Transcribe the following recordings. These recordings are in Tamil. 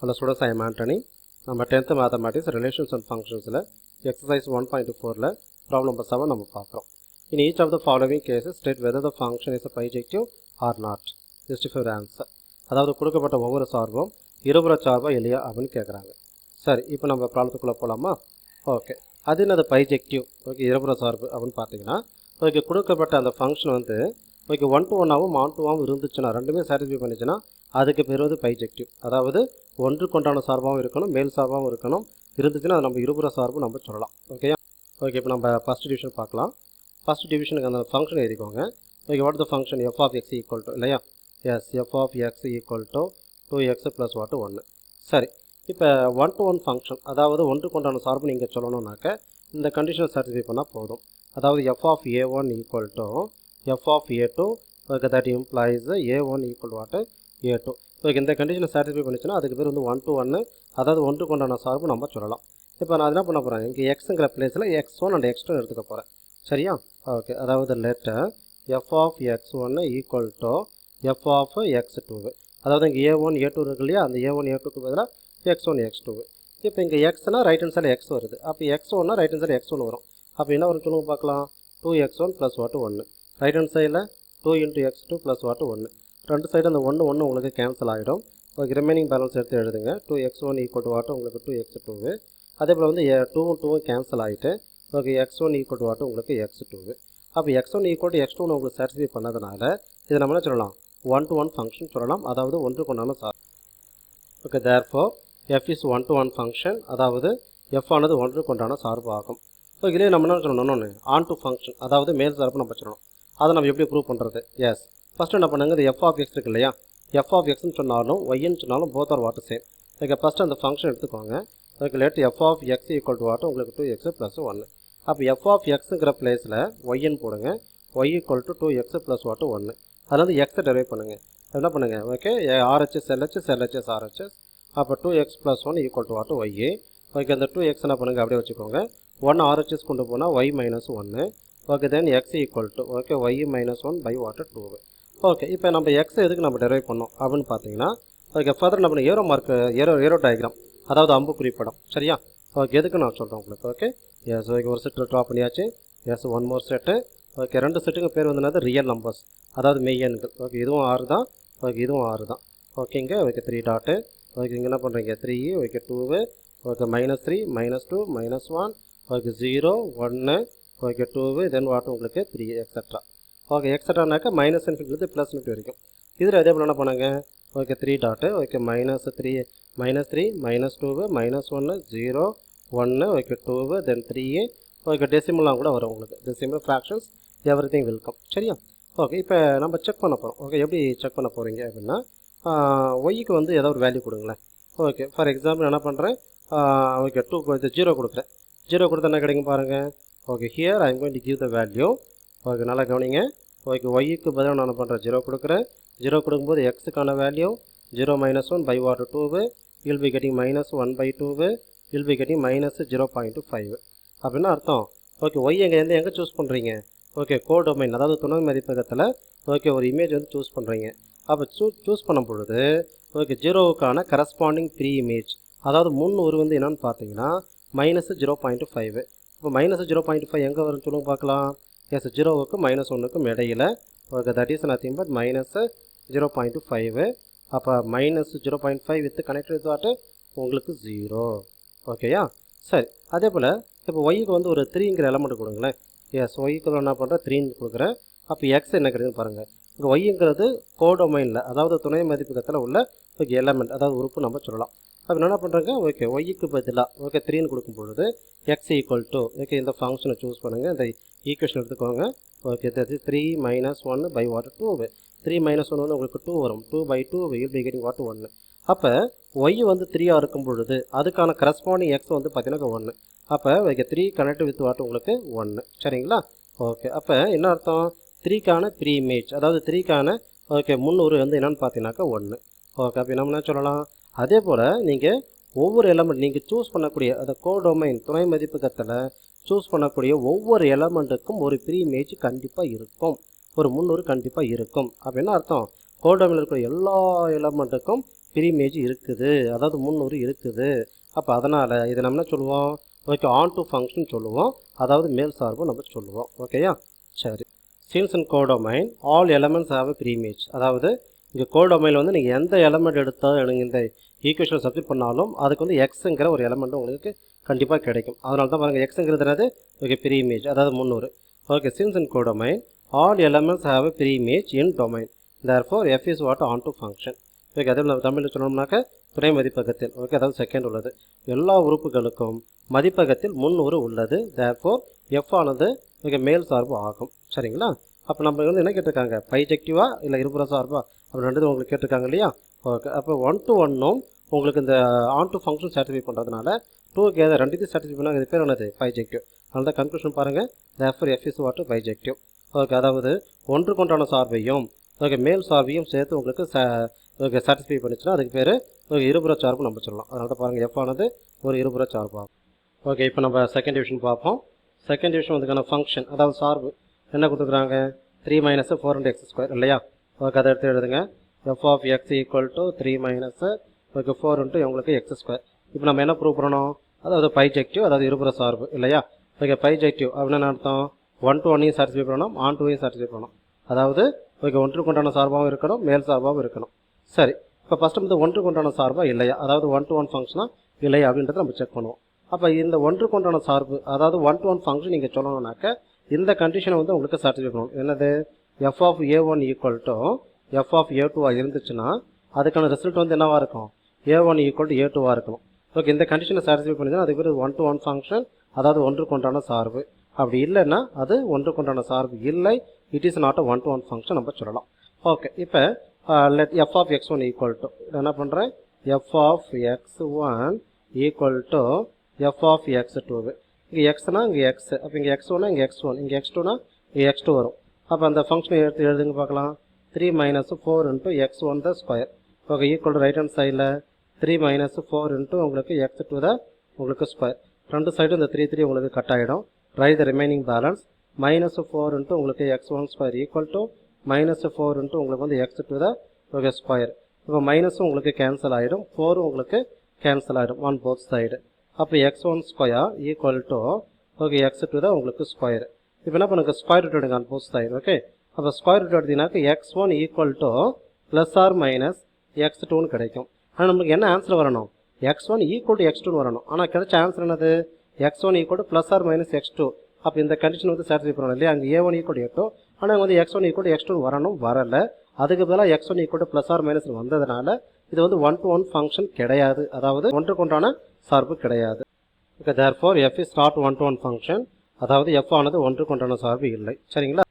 Hello students, I am Anthony. நம்ம 10th Mathematics Relations and Functions exercise 1.4 problem number 7 நம்ம பார்க்கிறோம். In each of the following cases state whether the function is a bijective or not. Justify your answer. அதாவது கொடுக்கப்பட்ட ஒவ்வொரு சார்பும் இருபுற சார்பா இல்லையா அப்படின்னு கேட்குறாங்க. சரி, இப்போ நம்ம ப்ராப்ளத்துக்குள்ளே போகலாமா? ஓகே, அது என்னது பைஜெக்டிவ்? ஓகே, இருபுற சார்பு அப்படின்னு பார்த்தீங்கன்னா ஓகே கொடுக்கப்பட்ட அந்த ஃபங்க்ஷன் வந்து ஓகே 1 to 1ஆகவும் on to 1ஆகவும் இருந்துச்சுன்னா ரெண்டுமே சாட்டிஸ்ஃபை பண்ணிச்சுன்னா அதுக்கு பேர் வந்து பைஜெக்டிவ். அதாவது ஒன்றுக்குண்டான சார்பாகவும் இருக்கணும், மேல் சார்பாகவும் இருக்கணும். இருந்துச்சுன்னா அது நம்ம இருபுற சார்பு நம்ம சொல்லலாம். ஓகேயா? ஓகே, இப்போ நம்ம ஃபஸ்ட் டிவிஷன் பார்க்கலாம். ஃபஸ்ட் டிவிஷனுக்கு அந்த ஃபங்க்ஷன் எழுதிக்கோங்க. Okay, what the function f of x equal to இல்லையா? Yes, f of x equal to 2x plus வாட்டு 1. சரி, இப்போ 1 to 1 ஃபங்க்ஷன், அதாவது ஒன்றுக்குண்டான சார்பு நீங்கள் சொல்லணும்னாக்க இந்த கண்டிஷனை சாட்டிஸ்ஃபை பண்ணால் போதும். அதாவது f of a1 equal to f of a2, okay, that implies a1 equal what a2. Okay, இந்த கண்டிஷனை சாட்டிஸ்ஃபை பண்ணிச்சுன்னா அதுக்கு பேர் வந்து 1 to 1, அதாவது ஒன்றுக்குண்டான சார்பு நம்ம சொல்லலாம். இப்போ நான் என்ன பண்ண போகிறேன், இங்கே எக்ஸுங்கிற பிளேஸில் x1 அண்ட் x2 எடுத்துக்க போகிறேன். சரியா? ஓகே, அதாவது letter f of x1 equal to f of x2. அதாவது இங்கே a1 a2 இருக்கு இல்லையா, அந்த a1 a2க்கு பதிலாக x1 x2. இப்போ இங்கே எக்ஸ்னா ரைட் ஹேண்ட் சைடில் எக்ஸ் வருது, அப்போ x1னா ரைட் ஹேண்ட் சைடு x1 வரும். அப்போ என்ன வரும் சொல்லுங்க பார்க்கலாம்? 2x1 ப்ளஸ் வாட்டு 1. ரைட் ஹேண்ட் சைடில் 2 × x2 ப்ளஸ் வாட்டு 1. ரெண்டு சைடு அந்த 1 உங்களுக்கு கேன்சல் ஆகிடும். ஓகே, ரிமைனிங் பேலன்ஸ் எடுத்து எழுதுங்க. 2x1 ஈக்குவல் டு வாட்டு உங்களுக்கு 2x2. அதே போல் வந்து 2 கேன்சல் ஆகிட்டு okay x1 equal to what உங்களுக்கு x2. அப்போ x1 ஈக்குவல் டு x2 உங்களுக்கு சாட்டிஸ்ஃபை பண்ணதுனால இதை நம்ம என்ன சொல்லலாம்? 1 to 1 ஃபங்க்ஷன் சொல்லலாம், அதாவது ஒன்றுக்குண்டான சார்பு. Okay, therefore f is 1 to 1 function, அதாவது f ஆனது ஒன்றுக்குண்டான சார்பு ஆகும். ஸோ இதிலே நம்ம என்ன சொல்லணும்? இன்னொன்று ஆன் டு ஃபங்க்ஷன், அதாவது மேல் சார்பு நம்ம சொல்லணும். அதை நம்ம எப்படி ப்ரூவ் பண்ணுறது? எஸ், ஃபஸ்ட்டு என்ன பண்ணுங்க, இந்த எஃப் ஆஃப் எக்ஸ் இருக்கு இல்லையா, எஃப் ஆஃப் எக்ஸ்ன்னு சொன்னாலும் ஒய்ன்னு சொன்னாலும் both are what same. Okay, first அந்த ஃபங்க்ஷன் எடுத்துக்கோங்க. Okay, let f of x equal to what உங்களுக்கு 2x ப்ளஸ் 1. அப்போ எஃப் ஆஃப் எக்ஸுங்கிற பிளேஸில் ஒய்ன்னு போடுங்க. Y equal to 2x plus வாட்டு 1. அதில் வந்து எக்ஸை டெரைவ் பண்ணுங்கள். என்ன பண்ணுங்கள்? Okay, RHS LHS LHS RHS. அப்போ 2x ப்ளஸ் 1 ஈக்குவல் டு வாட்டு ஒய். ஓகே, அந்த 2x என்ன பண்ணுங்கள் அப்படியே வச்சுக்கோங்க. 1 ஆர்ஹெச்எஸ் கொண்டு போனால் y minus 1. Okay, then x equal to okay y minus 1 by what 2. Okay, இப்போ நம்ம எக்ஸ் எதுக்கு நம்ம டெரைவ் பண்ணோம் அப்படின்னு பார்த்தீங்கன்னா ஓகே ஃபர்தர் நம்ம ஏரோ மார்க் ஏரோ டயக்ராம், அதாவது அம்புக்குறி படம். சரியா? ஓகே, எதுக்கு நான் சொல்கிறேன் உங்களுக்கு. ஓகே, எஸ், ஓகே, ஒரு செட்டு ட்ரா பண்ணியாச்சு. Yes, one more set. Okay, ரெண்டு செட்டுக்கு பேர் வந்து ரியல் நம்பர்ஸ், அதாவது மெய்யெண்கள். ஓகே, இதுவும் 6 தான். ஓகே, இதுவும் 6 தான். ஓகேங்க. Okay, 3 dot. ஓகே, இங்கே என்ன பண்ணுறீங்க? 3. Okay, 2. Okay, -3 -2 -1. Okay, 0 1. Okay, 2. Then வாட்டு உங்களுக்கு 3 எக்ஸட்ரா. ஓகே, எக்ஸட்ரானாக்கா மைனஸ் இன்ஃபினிட்டிலேருந்து ப்ளஸ் இன்ஃபினிட்டி வரைக்கும். இதில் அதே போல் என்ன பண்ணாங்க? Okay, 3 dot. Okay, -3 -2 -1 0 1. Okay, 2 then 3. Okay, டெசிமலாம் கூட வரும் உங்களுக்கு. Decimal fractions everything welcome. சரியா? ஓகே, இப்போ நம்ம செக் பண்ண போகிறோம். ஓகே, எப்படி செக் பண்ண போகிறீங்க அப்படின்னா ஒய்க்கு வந்து ஏதோ ஒரு வேல்யூ கொடுங்களேன். ஓகே, ஃபார் எக்ஸாம்பிள் என்ன பண்ணுறேன்? ஓகே, 2 0 கொடுக்குறேன். 0 கொடுத்தா என்ன கிடைக்கும் பாருங்கள். Okay, here I am going to give the value. Okay, நல்லா கவனிங்க. ஓகே, ஒய்க்கு பதிலாக நான் பண்ணுறேன் 0 கொடுக்குறேன். 0 கொடுக்கும்போது எக்ஸுக்கான value 0 - 1 by what 2. Will be getting -1 by 2. Will be getting -0.5. அப்படின்னா அர்த்தம் ஓகே ஒய் எங்கே சூஸ் பண்ணுறீங்க? ஓகே, கோடொமைன், அதாவது துணை மதிப்பகத்தில் ஓகே ஒரு இமேஜ் வந்து சூஸ் பண்ணுறீங்க. அப்போ சூஸ் பண்ணும் பொழுது ஓகே 0வுக்கான கரஸ்பாண்டிங் 3 இமேஜ், அதாவது முன் ஒரு வந்து என்னென்னு பார்த்தீங்கன்னா -0.5. இப்போ -0.5 எங்கே வரும்னு சொல்லுங்க பார்க்கலாம். எஸ், 0வுக்கும் -1க்கும் இடையில். Okay, that is nothing but -0.5. அப்போ -0.5 வித் கனெக்டட் வித் வாட்டு உங்களுக்கு 0. ஓகேயா? சரி, அதே போல் இப்போ ஒய்க்கு வந்து ஒரு 3ங்கிற எலமெண்ட் கொடுங்களேன். எஸ், ஒய்க்கு என்ன பண்ணுறேன் 3 கொடுக்குறேன். அப்போ எக்ஸ் என்ன கிடைக்குன்னு பாருங்கள். இங்கே ஒய்ங்கிறது கோடொமைனில், அதாவது துணை மதிப்பகத்தில் உள்ள ஓகே எலமெண்ட், அதாவது உறுப்பு நம்ம சொல்லலாம். அப்போ என்ன பண்ணுறாங்க? ஓகே, ஒய்க்கு பதிலாக ஓகே 3ன்னு கொடுக்கும் பொழுது எக்ஸ் ஈக்குவல் டு ஓகே இந்த ஃபங்க்ஷனை சூஸ் பண்ணுங்கள். இந்த ஈக்குவேஷன் எடுத்துக்கோங்க. Okay, that 3 - 1 by what 2. 3 - 1 வந்து உங்களுக்கு 2 வரும். 2 பை 2 வில் பி கெட்டிங் வாட்டு 1. அப்போ ஒய் வந்து 3ஆக இருக்கும் பொழுது அதுக்கான கரஸ்பாண்டிங் எக்ஸ் வந்து பார்த்தீங்கன்னா 1. அப்போ ஓகே 3 கனெக்ட் வித் வாட்டு உங்களுக்கு 1. சரிங்களா? ஓகே, அப்போ என்ன அர்த்தம்? 3க்கான 3 இமேஜ், அதாவது 3க்கான ஓகே முன்னூறு வந்து என்னென்னு பார்த்தீங்கன்னாக்கா 1. ஓகே, அப்போ நம்ம என்ன சொல்லலாம்? அதே போல் நீங்கள் ஒவ்வொரு எலமெண்ட் நீங்கள் சூஸ் பண்ணக்கூடிய அந்த கோடொமைன் துணை மதிப்பகத்தில் சூஸ் பண்ணக்கூடிய ஒவ்வொரு எலமெண்ட்டுக்கும் ஒரு ப்ரீ இமேஜ் கண்டிப்பாக இருக்கும், ஒரு முன்னூறு கண்டிப்பாக இருக்கும். அப்போ என்ன அர்த்தம்? கோடொமைனில் இருக்கிற எல்லா எலமெண்ட்டுக்கும் ப்ரீமேஜ் இருக்குது, அதாவது முன்னொரு இருக்குது. அப்போ அதனால் இதை நம்ம என்ன சொல்லுவோம், ஓகே ஆன் டு ஃபங்க்ஷன் சொல்லுவோம், அதாவது மேல் சார்பு நம்ம சொல்லுவோம். ஓகேயா, சரி. Since in codomain all elements have a preimage, அதாவது இங்கே கோடொமைனில் வந்து நீங்கள் எந்த எலமெண்ட் எடுத்தால் எனக்கு இந்த ஈக்குவேஷன் சப்ஸ்டிட் பண்ணாலும் அதுக்கு வந்து எக்ஸுங்கிற ஒரு எலமெண்ட் உங்களுக்கு கண்டிப்பாக கிடைக்கும். அதனால தான் பாருங்கள் எக்ஸுங்கிறது ஓகே ப்ரீமேஜ், அதாவது முன்னூறு. Okay, since in codomain all elements have a preimage in domain, therefore f is what onto function. Okay, அதே நம்ம தமிழில் சொல்லணும்னாக்க துணை மதிப்பகத்தில், ஓகே அதாவது செகண்ட் உள்ளது, எல்லா உறுப்புகளுக்கும் மதிப்பகத்தில் முன்னூறு உள்ளது, தேர்ஃபோர் எஃப் ஆனது மிக மேல் சார்பு ஆகும். சரிங்களா, அப்போ நம்ம வந்து என்ன கேட்டிருக்காங்க, பைஜெக்டிவா இல்லை இருபுற சார்பா அப்படி ரெண்டு உங்களுக்கு கேட்டிருக்காங்க இல்லையா. ஓகே, அப்போ 1 to 1 உங்களுக்கு இந்த ஆன் டு ஃபங்க்ஷன் சாட்டிஸ்ஃபை பண்ணுறதுனால 2 கேதர் ரெண்டுத்தையும் சாட்டிஸ்ஃபை பண்ணால் இது பேர் என்னது பைஜெக்டிவ். அதனால தான் கன்க்ளூஷன் பாருங்கள், therefore f is what bijective. Okay, அதாவது ஒன்றுக்கொண்டான சார்பையும் ஓகே மேல் சார்பையும் சேர்த்து உங்களுக்கு ஓகே சாட்டிஸ்ஃபை பண்ணிச்சுன்னா அதுக்கு பேர் ஒரு இருபுற சார்பு நம்ம சொல்லலாம். அதனால தான் பாருங்கள் எஃப் ஆனது ஒரு இருபுற சார்பாகும். ஓகே, இப்போ நம்ம செகண்ட் டிவிஷன் பார்ப்போம். செகண்ட் டிவிஷன் வந்துக்கான ஃபங்க்ஷன் அதாவது சார்பு என்ன கொடுத்துருக்குறாங்க, 3 - 4 x² இல்லையா. ஓகே, அதை எடுத்து எழுதுங்க, f of x equal to 3 - okay 4 உங்களுக்கு x². இப்போ நம்ம என்ன ப்ரூவ் பண்ணணும், அதாவது பைஜெக்டிவ், அதாவது இருபுற சார்பு இல்லையா. ஓகே, பைஜெக்டிவ் அப்படின்னு அர்த்தம் 1 to 1 சாட்டிஸ்ஃபை பண்ணணும், ஆன் 2 சாட்டிஸ்ஃபை பண்ணணும், அதாவது ஓகே ஒன்றுக்குண்டான சார்பாகவும் இருக்கணும், மேல் சார்பாகவும் இருக்கணும். சரி, இப்போ ஃபஸ்ட்டு வந்து ஒன்றுக்குண்டான சார்பாக இல்லையா, அதாவது 1 to 1 ஃபங்க்ஷனாக இல்லையா அப்படின்றத நம்ம செக் பண்ணுவோம். அப்போ இந்த ஒன்றுக்குண்டான சார்பு அதாவது 1 to 1 ஃபங்க்ஷன் நீங்கள் சொல்லணும்னாக்க இந்த கண்டிஷனை வந்து உங்களுக்கு சாட்டிஸ்ஃபை பண்ணணும். என்னது, f of a1 equal to f of a2 இருந்துச்சுன்னா அதுக்கான ரிசல்ட் வந்து என்னவாக இருக்கும், a1 ஈக்குவல் டு a2 இருக்கணும். ஓகே, இந்த கண்டிஷனை சாட்டிஸ்ஃபை பண்ணிச்சுன்னா அதுக்கு பேர் 1 to 1 ஃபங்க்ஷன், அதாவது ஒன்றுக்குண்டான சார்பு. அப்படி இல்லைன்னா அது ஒன்றுக்குண்டான சார்பு இல்லை, it is not a 1 to 1 function நம்ம சொல்லலாம். ஓகே, இப்போ let f of x1 equal to என்ன பண்ணுறேன், f of x1 equal to f of x2. இங்கே எக்ஸ்னா இங்கே எக்ஸ், அப்போ இங்கே x1 இங்கே x1, இங்கே x2னா இங்கே x2 வரும். அப்போ அந்த ஃபங்க்ஷனை எடுத்து எழுதுங்க பார்க்கலாம், 3 - 4 × x1 the square. Okay, equal to right hand சைடில் 3 - 4 × உங்களுக்கு x2 த உங்களுக்கு ஸ்கொயர். ரெண்டு சைடும் இந்த 3 3 உங்களுக்கு கட் ஆகிடும். ரைட் த ரிமைனிங் பேலன்ஸ் -4 × உங்களுக்கு x1 ஸ்கொயர் ஈக்குவல் டு -4 × உங்களுக்கு வந்து x2 த ஓகே ஸ்கொயர். இப்போ மைனஸும் உங்களுக்கு கேன்சல் ஆகிடும், 4 உங்களுக்கு கேன்சல் ஆகிடும் ஆன் போத் சைடு. அப்போ x1 square equal to okay x2 தான் உங்களுக்கு ஸ்கொயர். இப்போ என்ன பண்ணுங்க, ஸ்கொயர் ரூட் எடுங்க ஆன் போத் சைடு. ஓகே, அப்போ ஸ்கொயர் ரூட் எடுத்தீங்கன்னாக்க x1 equal to plus or minus x2ன்னு கிடைக்கும். ஆனால் நமக்கு என்ன ஆன்சர் வரணும், x1 ஈக்குவல் டு x2ன்னு வரணும். ஆனால் கிடைச்ச ஆன்சர் என்னது, x1 equal to plus or minus x2. அப்போ இந்த கண்டிஷன் வந்து சாட்டிஸ்ஃபை பண்ணணும் இல்லையா. அங்கே a1 ஈக்குவல் டு a2, ஆனால் வந்து x1 ஈக்குவல் டு x2 வரணும், வரலை. அதுக்கு பதிலாக x1 equal to plus or minus வந்ததுனால இது வந்து 1 to 1 ஃபங்க்ஷன் கிடையாது, அதாவது ஒன்றுக்கொண்டான சார்பு கிடையாது. Okay, therefore f is not 1 to 1 function, அதாவது எஃப் ஆனது ஒன்றுக்கொண்டான சார்பு இல்லை. சரிங்களா.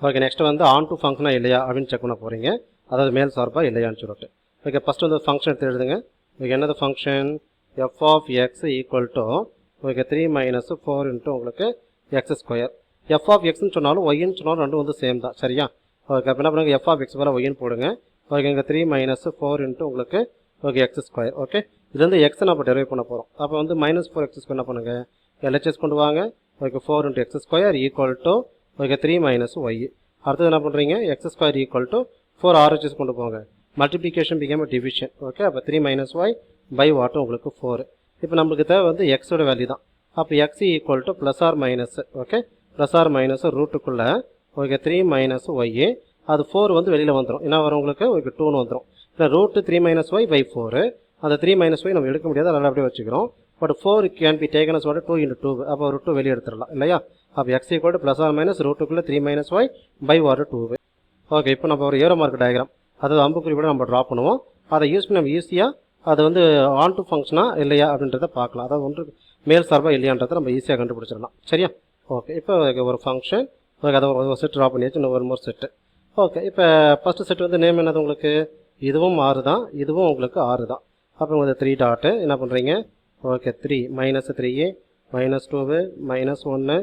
ஓகே, நெக்ஸ்ட் வந்து ஆன் டு ஃபங்க்ஷனாக இல்லையா அப்படின்னு செக் பண்ண போகிறீங்க, அதாவது மேல் சார்பாக இல்லையான்னு சொல்லிட்டு. ஓகே, ஃபஸ்ட்டு வந்து ஃபங்க்ஷன் எடுத்து எழுதுங்க. ஓகே, என்னது function, f of x equal to okay 3 - 4 × உங்களுக்கு x². எஃப் ஆஃப் எக்ஸ்ன்னு சொன்னாலும் ஒய்ன்னு சொன்னாலும் ரெண்டும் வந்து சேம் தான். சரியா. ஓகே, அப்போ என்ன பண்ணுங்க, எஃப் ஆஃப் எக்ஸ் மேலே ஒய்ன்னு போடுங்க. ஓகே, இங்கே 3 - 4 × உங்களுக்கு ஓகே x². ஓகே, இது வந்து எக்ஸ் நம்ம டெரைவ் பண்ண போகிறோம். அப்போ வந்து -4x² என்ன பண்ணுங்க, LHS கொண்டு வாங்க. Okay, 4 × x² equal to okay 3 - y. அடுத்தது என்ன பண்ணுறீங்க, x² ஈக்குவல் டு 4 RHS கொண்டு போங்க. Multiplication became division. ஓகே, அப்போ 3 - y பை வாட் உங்களுக்கு 4. இப்போ நம்மளுக்கு தேவை வந்து எக்ஸோட வேல்யூ தான். அப்போ x equal to plus or minus okay plus or minus ரூட்டுக்குள்ளே ஓகே 3 - y, அது 4 வந்து வெளியில் வந்துடும். என்ன வரும் உங்களுக்கு, ஓகே 2ன்னு வந்துடும். இல்லை ரூட்டு 3 - y பை 4, அந்த 3 - y நம்ம எடுக்க முடியாது, அதனால் அப்படியே வச்சுக்கிறோம். But 4 can be taken as 2 × 2, அப்போ ஒரு 2 வெளியே எடுத்துடலாம் இல்லையா. அப்போ x equal to plus or minus ரூட்டுக்குள்ளே 3 - y பை வாட் 2. ஓகே, இப்போ நம்ம ஒரு ஏரோ மார்க் டயக்ராம், அதாவது அம்புக்குறியோட நம்ம ட்ரா பண்ணுவோம். அதை யூஸ் பண்ணி நம்ம ஈஸியாக அது வந்து ஆன் டு ஃபங்க்ஷனா இல்லையா அப்படின்றத பார்க்கலாம். அதாவது ஒன்று மேல் சார்பாக இல்லையான்றதை நம்ம ஈஸியாக கண்டுபிடிச்சிடலாம். சரியா. ஓகே, இப்போ ஒரு ஃபங்க்ஷன், ஓகே அதை ஒரு செட் ட்ரா பண்ணியாச்சு, இன்னும் ஒரு மோர் செட்டு. ஓகே, இப்போ ஃபஸ்ட்டு செட் வந்து நேம் என்னது உங்களுக்கு, இதுவும் 6 தான், இதுவும் உங்களுக்கு 6 தான். அப்போ உங்களுக்கு 3 டாட்டு என்ன பண்ணுறீங்க, ஓகே 3 -3 -2 -1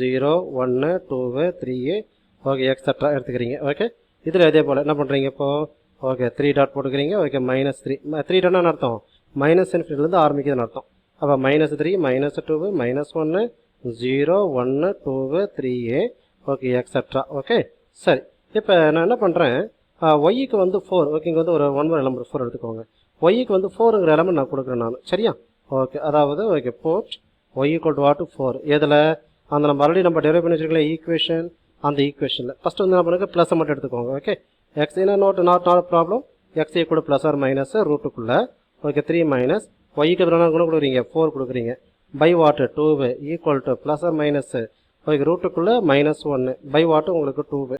0 1 2 3 ஓகே எக்ஸட்ரா எடுத்துக்கிறீங்க. ஓகே, இதில் இதே போல் என்ன பண்ணுறீங்க இப்போது, ஓகே 3 டாட் போட்டுக்கிறீங்க. ஓகே -3 3 டாட்னா அர்த்தம் -∞ ஆரம்பிக்குதுன்னு அர்த்தம். அப்போ -3 -2 -1 0 1 2 3 ஓகே எக்ஸட்ரா. ஓகே, சரி. இப்போ நான் என்ன பண்ணுறேன், ஒய்க்கு வந்து 4, ஓகே இங்கே வந்து ஒரு 1 நம்பர் 4 எடுத்துக்கோங்க. ஒய்க்கு வந்து 4ங்கிற எலமெண்ட் நான் கொடுக்குறேன் நான் சரியா ஓகே அதாவது ஓகே போட் ஒய் ஈக்குவல் டு வாட் 4 எதில் அந்த நம்ம ஆல்ரெடி நம்ம டெரைவ் பண்ணி வச்சுருக்கல ஈக்குவேஷன் அந்த ஈக்குவேஷனில் ஃபஸ்ட்டு வந்து நம்ம பண்ணுங்க ப்ளஸ்ஸை மட்டும் எடுத்துக்கோங்க ஓகே எக்ஸ் என்ன not problem x equal plus or minus ரூட்டுக்குள்ளே ஓகே 3 மைனஸ் ஒய்க்கு எதிரான கூட கொடுக்குறீங்க 4 கொடுக்குறீங்க by what 2 equal to plus or minus okay ரூட்டுக்குள்ளே -1 பை வாட்டு உங்களுக்கு 2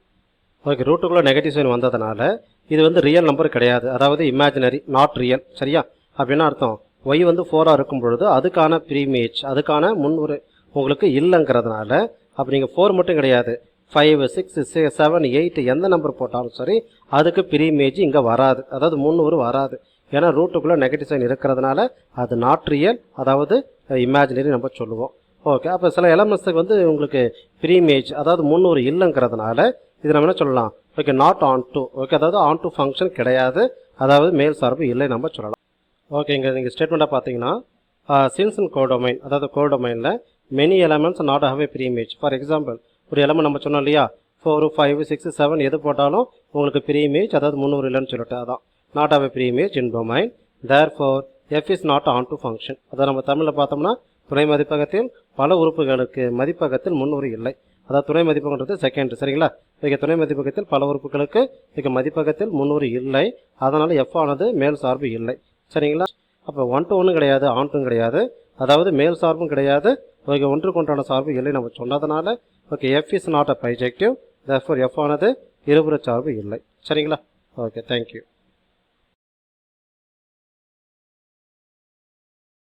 ஓகே ரூட்டுக்குள்ளே நெகட்டிவ் சைன் வந்ததுனால இது வந்து ரியல் நம்பர் கிடையாது அதாவது இமேஜினரி நாட் ரியல் சரியா அப்படின்னா அர்த்தம் ஒய் வந்து 4ஆக இருக்கும் பொழுது அதுக்கான ப்ரீமேஜ் அதுக்கான முன்னுரை உங்களுக்கு இல்லைங்கிறதுனால அப்போ நீங்கள் 4 மட்டும் கிடையாது 5 6 7 8 எந்த நம்பர் போட்டாலும் சரி அதுக்கு ப்ரீமேஜ் இங்கே வராது அதாவது முன்னூறு வராது ஏன்னா ரூட்டுக்குள்ளே நெகட்டிவ் சைன் இருக்கிறதுனால அது நாட் ரியல் அதாவது இமேஜினரி நம்ம சொல்லுவோம் ஓகே அப்போ சில எலமெண்ட்ஸுக்கு வந்து உங்களுக்கு ப்ரீமேஜ் அதாவது முன்னூறு இல்லைங்கிறதுனால இது நம்ம என்ன சொல்லலாம் okay not on to okay அதாவது ஆன் டு ஃபங்க்ஷன் கிடையாது அதாவது மேல் சார்பு இல்லை நம்ம சொல்லலாம் ஓகே இங்கே நீங்கள் ஸ்டேட்மெண்ட்டாக பார்த்தீங்கன்னா சின்ஸ் இன் கோடொமைன் அதாவது கோடொமைனில் many elements not have a preimage for example ஒரு எலமெண்ட் நம்ம சொன்னோம் இல்லையா 4 5 6 7 எது போட்டாலும் உங்களுக்கு ப்ரீமேஜ் அதாவது முன்னூறு இல்லைன்னு சொல்லிட்டு அதான் not have a preimage in domain therefore f is not onto function அதை நம்ம தமிழில் பார்த்தோம்னா துணை மதிப்பகத்தில் பல உறுப்புகளுக்கு மதிப்பகத்தில் முன்னூறு இல்லை அதாவது துணை மதிப்பகன்றது செகண்ட் சரிங்களா இங்கே துணை மதிப்பகத்தில் பல உறுப்புகளுக்கு இங்கே மதிப்பகத்தில் முன்னூறு இல்லை அதனால் எஃப் ஆனது மேல் சார்பு இல்லை சரிங்களா அப்போ 1 to 1 கிடையாது ஆன் டு கிடையாது அதாவது மேல் சார்பும் கிடையாது ஓகே ஒன்றுக்கு ஒன்றான சார்பு இல்லை நம்ம சொன்னதுனால okay F is not a bijective therefore F ஆனது இருபுற சார்பு இல்லை சரிங்களா ஓகே தேங்க்யூ